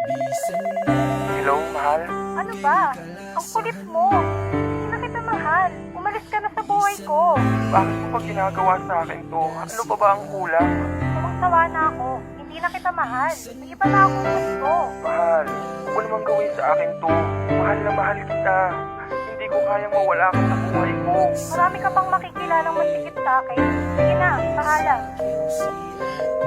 Hello, mahal? Ano ba? Ang kulit mo. Hindi na kita mahal. Umalis ka na sa buhay ko. Bakit mo pa ginagawa sa akin to? Ano pa ba ang kulang? Sawang-sawa na ako. Hindi na kita mahal. May iba na akong gusto. Mahal, huwag mo namang gawin sa akin to. Mahal na mahal kita. Hindi ko kayang mawala ka sa buhay ko. Marami ka pang makikilalang masigit sa akin. Sige na, paalam.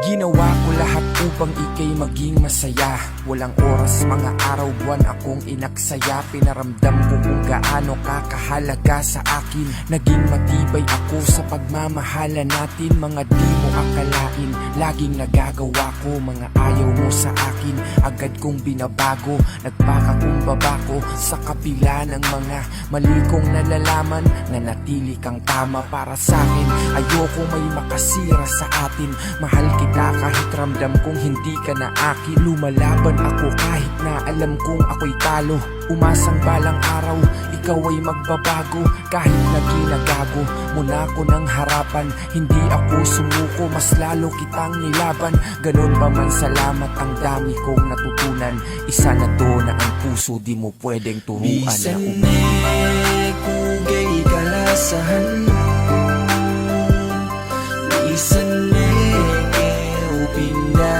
Ginawa ko lahat upang ikay maging masaya. Walang oras, mga araw, buwan akong inaksaya. Pinaramdam ko kung gaano ka kahalaga sa akin. Naging matibay ako sa pagmamahala natin. Mga di mo akalain, laging nagagawa ko. Mga ayaw mo sa akin, agad kong binabago. Nagpakakumbaba ko sa kapila ng mga mali kong nalalaman. Nanatili kang tama para sa akin. Ayoko may makasira sa atin. Mahal kita kahit ramdam kong hindi ka na akin. Lumalaban ako kahit na alam kong ako'y talo. Umasang balang araw, ikaw ay magbabago. Kahit na ginagago mo na ako ng harapan, hindi ako sumuko, mas lalo kitang nilaban. Ganon pa man, salamat, ang dami kong natutunan. Isa na to na ang puso di mo pwedeng turuan na Bisan kugay kalasahan Bisan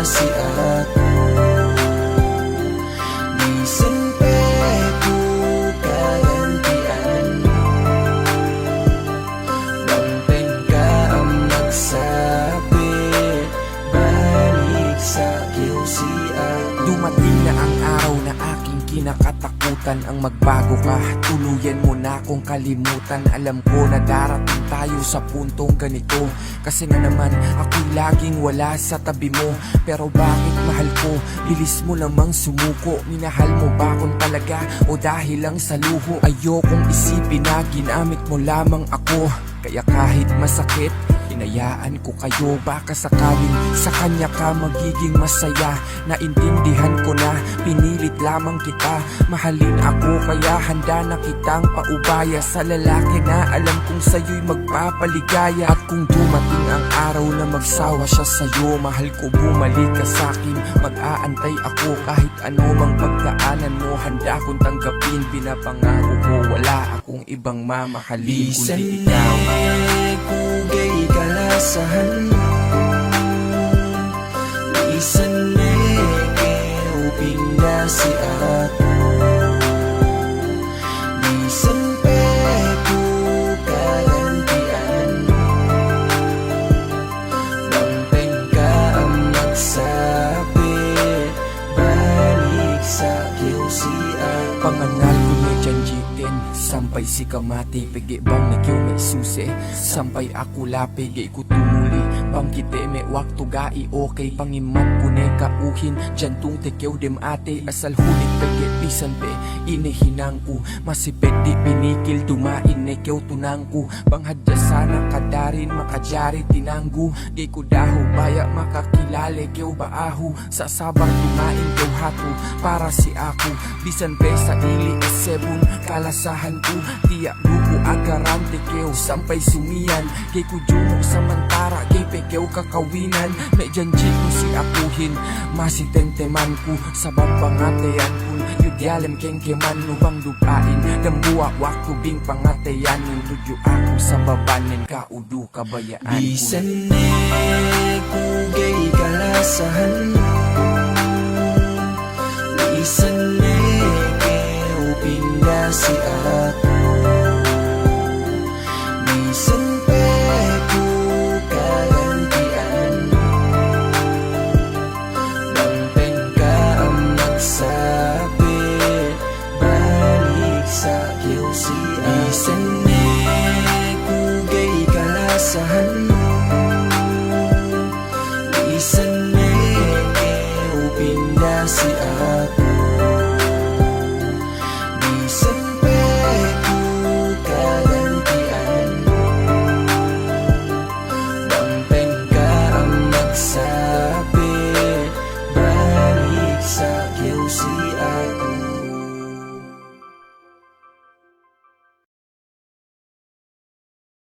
si ako Bisan pe ko kagantian Bangpen ka ang nagsapit Balik sa QC ako Dumating na ang araw na aking kinakatakutan. Ang magbago ka, tuluyan mo na akong kalimutan. Alam ko na darating tayo sa puntong ganito. Kasi nga naman ako'y laging wala sa tabi mo. Pero bakit mahal ko, bilis mo namang sumuko. Minahal mo ba akong talaga o dahil lang sa luho? Ayokong isipin na ginamit mo lamang ako. Kaya kahit masakit, hinayaan ko kayo. Baka sakaling sa kanya ka magiging masaya. Naintindihan ko na pinilit lamang kita. Mahalin ako kaya handa na kitang paubaya. Sa lalaki na alam kong sa'yo'y magpapaligaya. At kung dumating ang araw na magsawa siya sa'yo, mahal ko bumalik ka sa'kin. Mag-aantay ako kahit ano mang pagdaanan mo. Handa kong tanggapin, pinapangako ko wala akong ibang mamahalin kundi ikaw. Kugay kalasahan Bisan uping na si ako Bisan pe ko kagantian Bangpen ka ang nagsapit Balik sa QC ako Pangangal ko ni Janjitin, sampay si kamati. Pigi bang nagyo may susi, sampay ako lapi. Gay ko tumuli, bangkite may wakto gai okay. Pangimat ko ne kauhin, jantung tekyaw dem ate. Asal hulit pigi bisan pe, inihinang ko. Masipet di pinikil, dumain ne kyaw tunang ko. Panghadya sana kadarin, makajari tinanggo. Gay ko daho, baya makakilale kyaw baaho. Sa sabang tumain kyaw hato, para si ako. Bisan pe sa ili esebun, kalasahan ko. Tiyak lupo agarante keo, sampay sumiyan. Kay kujumong samantara, kay pekew kakawinan. May janji ko si akuhin, masitenteman ko. Sa babangateyan ko, yudyalem kengkeman nubang lupain. Dambuak waktu bing pangateyan, nindudyo ako sa babanin kaudu kabayaan ko. Bisan kugay kalasahan